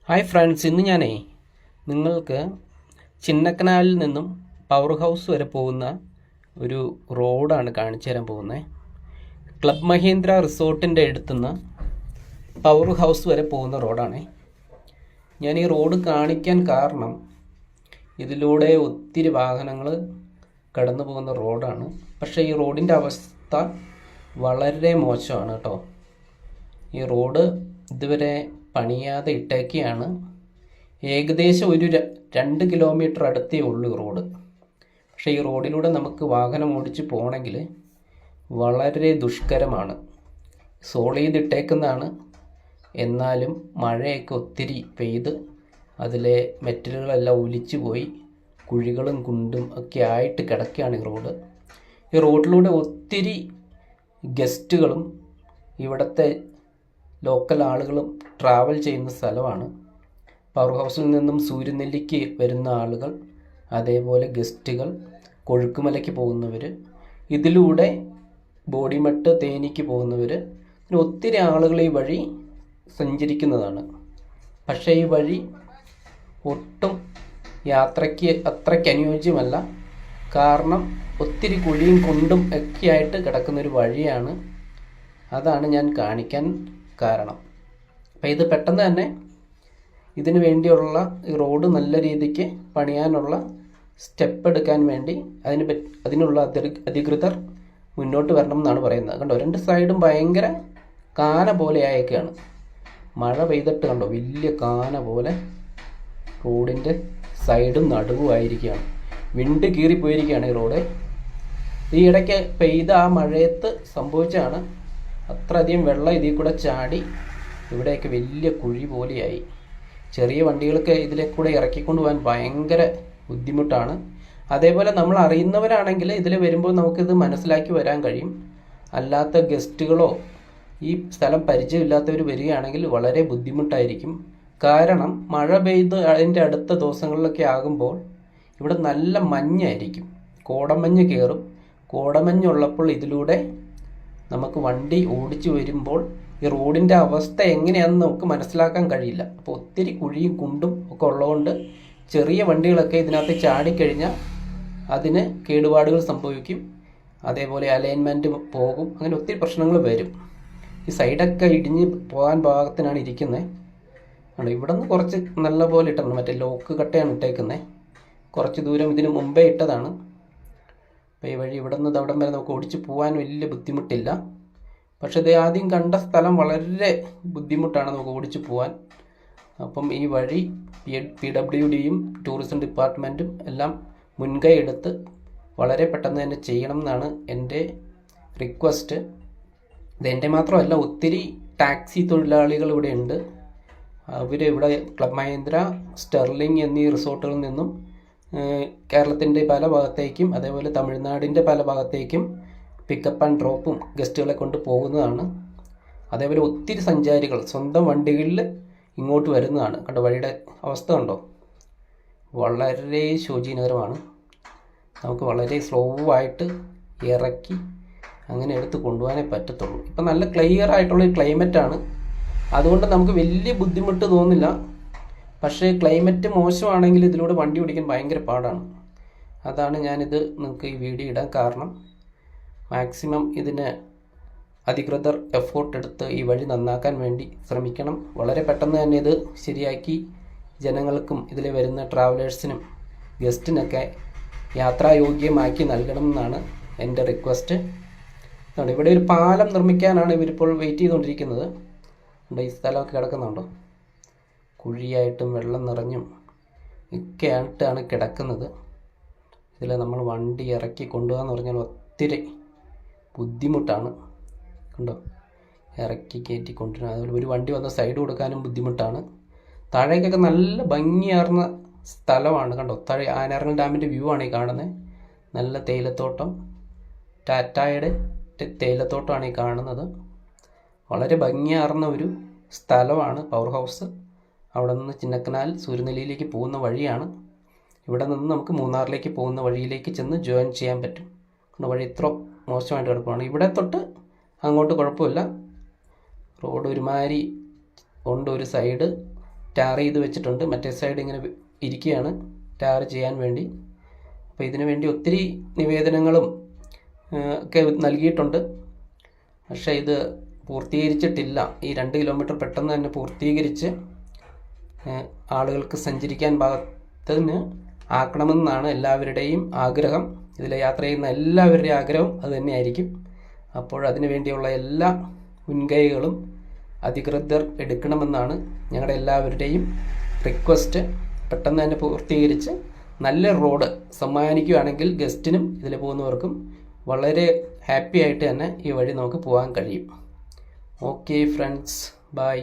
Hi friends, ഇന്ന് ഞാനേ നിങ്ങൾക്ക് ചിന്നക്കനാലിൽ നിന്നും പവർ ഹൗസ് വരെ പോകുന്ന ഒരു റോഡാണ് കാണിച്ചു തരാൻ പോകുന്നത്. ക്ലബ് മഹീന്ദ്ര റിസോർട്ടിൻ്റെ അടുത്തുനിന്ന് പവർ ഹൗസ് വരെ പോകുന്ന റോഡാണ്. ഞാൻ ഈ റോഡ് കാണിക്കാൻ കാരണം ഇതിലൂടെ ഒത്തിരി വാഹനങ്ങൾ കടന്നു പോകുന്ന റോഡാണ്. പക്ഷേ ഈ റോഡിൻ്റെ അവസ്ഥ വളരെ മോശമാണ് കേട്ടോ. ഈ റോഡ് ഇതുവരെ പണിയാതെ ഇട്ടേക്കുകയാണ്. ഏകദേശം ഒരു 2 കിലോമീറ്റർ അടുത്തേ ഉള്ളൂ ഈ റോഡ്. പക്ഷേ ഈ റോഡിലൂടെ നമുക്ക് വാഹനം ഓടിച്ച് പോകണമെങ്കിൽ വളരെ ദുഷ്കരമാണ്. സോൾ ചെയ്തിട്ടേക്കുന്നതാണ്, എന്നാലും മഴയൊക്കെ ഒത്തിരി പെയ്ത് അതിലെ മെറ്റലുകളെല്ലാം ഒലിച്ചു പോയി കുഴികളും കുണ്ടും ഒക്കെ ആയിട്ട് കിടക്കുകയാണ് ഈ റോഡ്. ഈ റോഡിലൂടെ ഒത്തിരി ഗസ്റ്റുകളും ഇവിടുത്തെ ലോക്കൽ ആളുകളും ട്രാവൽ ചെയ്യുന്ന സ്ഥലമാണ്. പവർ ഹൗസിൽ നിന്നും സൂര്യനെല്ലിക്ക് വരുന്ന ആളുകൾ, അതേപോലെ ഗസ്റ്റുകൾ, കൊഴുക്കുമലയ്ക്ക് പോകുന്നവർ, ഇതിലൂടെ ബോഡിമെട്ട് തേനിക്ക് പോകുന്നവർ, പിന്നെ ഒത്തിരി ആളുകൾ ഈ വഴി സഞ്ചരിക്കുന്നതാണ്. പക്ഷേ ഈ വഴി ഒട്ടും യാത്രയ്ക്ക് അത്രയ്ക്ക് അനുയോജ്യമല്ല. കാരണം ഒത്തിരി കുഴിയും കുണ്ടും ഒക്കെയായിട്ട് കിടക്കുന്നൊരു വഴിയാണ്. അതാണ് ഞാൻ കാണിക്കാൻ കാരണം. അപ്പം ഇത് പെട്ടെന്ന് തന്നെ ഇതിനു വേണ്ടിയുള്ള ഈ റോഡ് നല്ല രീതിക്ക് പണിയാനുള്ള സ്റ്റെപ്പ് എടുക്കാൻ വേണ്ടി അതിനുള്ള അധികൃതർ മുന്നോട്ട് വരണം എന്നാണ് പറയുന്നത്. കണ്ടോ, 2 സൈഡും ഭയങ്കര കാന പോലെ ആയൊക്കെയാണ്. മഴ പെയ്തിട്ട് കണ്ടോ, വലിയ കാന പോലെ റോഡിൻ്റെ സൈഡും നടുവുമായിരിക്കുകയാണ്. വിണ്ട് കീറിപ്പോയിരിക്കുകയാണ് ഈ റോഡ്. ഈ ഇടയ്ക്ക് പെയ്ത ആ മഴയത്ത് സംഭവിച്ചാണ്. അത്രയധികം വെള്ളം ഇതിൽ കൂടെ ചാടി ഇവിടെയൊക്കെ വലിയ കുഴി പോലെയായി. ചെറിയ വണ്ടികൾക്ക് ഇതിലെ കൂടെ ഇറക്കിക്കൊണ്ട് പോകാൻ ഭയങ്കര ബുദ്ധിമുട്ടാണ്. അതേപോലെ നമ്മൾ അറിയുന്നവരാണെങ്കിൽ ഇതിൽ വരുമ്പോൾ നമുക്കിത് മനസ്സിലാക്കി വരാൻ കഴിയും. അല്ലാത്ത ഗസ്റ്റുകളോ ഈ സ്ഥലം പരിചയമില്ലാത്തവർ വരികയാണെങ്കിൽ വളരെ ബുദ്ധിമുട്ടായിരിക്കും. കാരണം മഴ പെയ്ത് അതിൻ്റെ അടുത്ത ദിവസങ്ങളിലൊക്കെ ആകുമ്പോൾ ഇവിടെ നല്ല മഞ്ഞായിരിക്കും, കോടമഞ്ഞ് കയറും. കോടമഞ്ഞുള്ളപ്പോൾ ഇതിലൂടെ നമുക്ക് വണ്ടി ഓടിച്ചു വരുമ്പോൾ ഈ റോഡിൻ്റെ അവസ്ഥ എങ്ങനെയാണെന്ന് നമുക്ക് മനസ്സിലാക്കാൻ കഴിയില്ല. അപ്പോൾ ഒത്തിരി കുഴിയും കുണ്ടും ഒക്കെ ഉള്ളതുകൊണ്ട് ചെറിയ വണ്ടികളൊക്കെ ഇതിനകത്ത് ചാടിക്കഴിഞ്ഞാൽ അതിന് കേടുപാടുകൾ സംഭവിക്കും. അതേപോലെ അലൈൻമെൻറ്റ് പോകും. അങ്ങനെ ഒത്തിരി പ്രശ്നങ്ങൾ വരും. ഈ സൈഡൊക്കെ ഇടിഞ്ഞ് പോകാൻ പാകത്തിനാണ് ഇരിക്കുന്നത്. ആണ് ഇവിടെ നിന്ന് കുറച്ച് നല്ല പോലെ ഇട്ടതാണ്, മറ്റേ ലോക്ക് കട്ടയാണ് ഇട്ടേക്കുന്നത്. കുറച്ച് ദൂരം ഇതിന് മുമ്പേ ഇട്ടതാണ്. അപ്പോൾ ഈ വഴി ഇവിടെ നിന്ന് അവിടം വരെ നമുക്ക് ഓടിച്ച് പോകാൻ വലിയ ബുദ്ധിമുട്ടില്ല. പക്ഷേ ഇത് ആദ്യം കണ്ട സ്ഥലം വളരെ ബുദ്ധിമുട്ടാണ് നമുക്ക് ഓടിച്ച് പോകാൻ. അപ്പം ഈ വഴി PWDയും ടൂറിസം ഡിപ്പാർട്ട്മെൻറ്റും എല്ലാം മുൻകൈ എടുത്ത് വളരെ പെട്ടെന്ന് തന്നെ ചെയ്യണം എന്നാണ് എൻ്റെ റിക്വസ്റ്റ്. ഇതെൻ്റെ മാത്രമല്ല, ഒത്തിരി ടാക്സി തൊഴിലാളികൾ ഇവിടെ ഉണ്ട്. ഇവിടെ ക്ലബ് മഹീന്ദ്ര, സ്റ്റെർലിംഗ് എന്നീ റിസോർട്ടുകളിൽ നിന്നും കേരളത്തിൻ്റെ പല ഭാഗത്തേക്കും അതേപോലെ തമിഴ്നാടിൻ്റെ പല ഭാഗത്തേക്കും പിക്കപ്പ് ആൻഡ് ഡ്രോപ്പും ഗസ്റ്റുകളെ കൊണ്ട് പോകുന്നതാണ്. അതേപോലെ ഒത്തിരി സഞ്ചാരികൾ സ്വന്തം വണ്ടികളിൽ ഇങ്ങോട്ട് വരുന്നതാണ്. കണ്ടോ, വഴിയുടെ അവസ്ഥ കണ്ടോ, വളരെ ശോചനീയകരമാണ്. നമുക്ക് വളരെ സ്ലോ ആയിട്ട് ഇറക്കി അങ്ങനെ എടുത്ത് കൊണ്ടുപോകാനേ പറ്റത്തുള്ളൂ. ഇപ്പം നല്ല ക്ലിയർ ആയിട്ടുള്ള ക്ലൈമറ്റാണ്, അതുകൊണ്ട് നമുക്ക് വലിയ ബുദ്ധിമുട്ട് തോന്നില്ല. പക്ഷേ ക്ലൈമറ്റ് മോശമാണെങ്കിൽ ഇതിലൂടെ വണ്ടി ഓടിക്കാൻ ഭയങ്കര പാടാണ്. അതാണ് ഞാനിത് നിങ്ങൾക്ക് ഈ വീഡിയോ ഇടാൻ കാരണം. മാക്സിമം ഇതിന് അധികൃതർ എഫോർട്ട് എടുത്ത് ഈ വഴി നന്നാക്കാൻ വേണ്ടി ശ്രമിക്കണം. വളരെ പെട്ടെന്ന് തന്നെ ഇത് ശരിയാക്കി ജനങ്ങൾക്കും ഇതിൽ വരുന്ന ട്രാവലേഴ്സിനും ഗസ്റ്റിനൊക്കെ യാത്രായോഗ്യമാക്കി നൽകണം എന്നാണ് എൻ്റെ റിക്വസ്റ്റ്. ഇവിടെ ഒരു പാലം നിർമ്മിക്കാനാണ് ഇവരിപ്പോൾ വെയിറ്റ് ചെയ്തുകൊണ്ടിരിക്കുന്നത്. ഈ സ്ഥലമൊക്കെ കിടക്കുന്നുണ്ടോ, കുഴിയായിട്ടും വെള്ളം നിറഞ്ഞും ഒക്കെ ആയിട്ടാണ് കിടക്കുന്നത്. ഇതിൽ നമ്മൾ വണ്ടി ഇറക്കി കൊണ്ടുപോകാന്ന് പറഞ്ഞാൽ ഒത്തിരി ബുദ്ധിമുട്ടാണ്. കണ്ടോ, ഇറക്കി കയറ്റി കൊണ്ടുവരാൻ. അതുപോലെ ഒരു വണ്ടി വന്ന സൈഡ് കൊടുക്കാനും ബുദ്ധിമുട്ടാണ്. താഴേക്കൊക്കെ നല്ല ഭംഗിയാർന്ന സ്ഥലമാണ്. കണ്ടോ, താഴെ ആനാർങ്ങൽ ഡാമിൻ്റെ വ്യൂ ആണ് ഈ കാണുന്നത്. നല്ല തേയിലത്തോട്ടം, ടാറ്റായുടെ തേയിലത്തോട്ടമാണ് ഈ കാണുന്നത്. വളരെ ഭംഗിയാർന്ന ഒരു സ്ഥലമാണ് പവർ ഹൗസ്. അവിടെ നിന്ന് ചിന്നക്കനാൽ സൂര്യനെല്ലിയിലേക്ക് പോകുന്ന വഴിയാണ്. ഇവിടെ നിന്ന് നമുക്ക് മൂന്നാറിലേക്ക് പോകുന്ന വഴിയിലേക്ക് ചെന്ന് ജോയിൻ ചെയ്യാൻ പറ്റും. വഴി ഇത്ര മോശമായിട്ട് കിടക്കുകയാണ്. ഇവിടെ തൊട്ട് അങ്ങോട്ട് കുഴപ്പമില്ല. റോഡ് ഒരുമാതിരി ഉണ്ട്, ഒരു സൈഡ് ടാർ ചെയ്ത് വെച്ചിട്ടുണ്ട്. മറ്റേ സൈഡ് ഇങ്ങനെ ഇരിക്കുകയാണ് ടാർ ചെയ്യാൻ വേണ്ടി. അപ്പോൾ ഇതിനു വേണ്ടി ഒത്തിരി നിവേദനങ്ങളും ഒക്കെ നൽകിയിട്ടുണ്ട്. പക്ഷേ ഇത് പൂർത്തീകരിച്ചിട്ടില്ല. ഈ 2 കിലോമീറ്റർ പെട്ടെന്ന് തന്നെ പൂർത്തീകരിച്ച് ആളുകൾക്ക് സഞ്ചരിക്കാൻ പാകത്തിന് ആക്കണമെന്നാണ് എല്ലാവരുടെയും ആഗ്രഹം. ഇതിൽ യാത്ര ചെയ്യുന്ന എല്ലാവരുടെയും ആഗ്രഹം അത് തന്നെയായിരിക്കും. അപ്പോൾ അതിനു വേണ്ടിയുള്ള എല്ലാ മുൻകൈകളും അധികൃതർ എടുക്കണമെന്നാണ് ഞങ്ങളുടെ എല്ലാവരുടെയും റിക്വസ്റ്റ്. പെട്ടെന്ന് തന്നെ പൂർത്തീകരിച്ച് നല്ല റോഡ് സമ്മാനിക്കുകയാണെങ്കിൽ ഗസ്റ്റിനും ഇതിൽ പോകുന്നവർക്കും വളരെ ഹാപ്പി ആയിട്ട് തന്നെ ഈ വഴി നമുക്ക് പോകാൻ കഴിയും. Okay friends, by.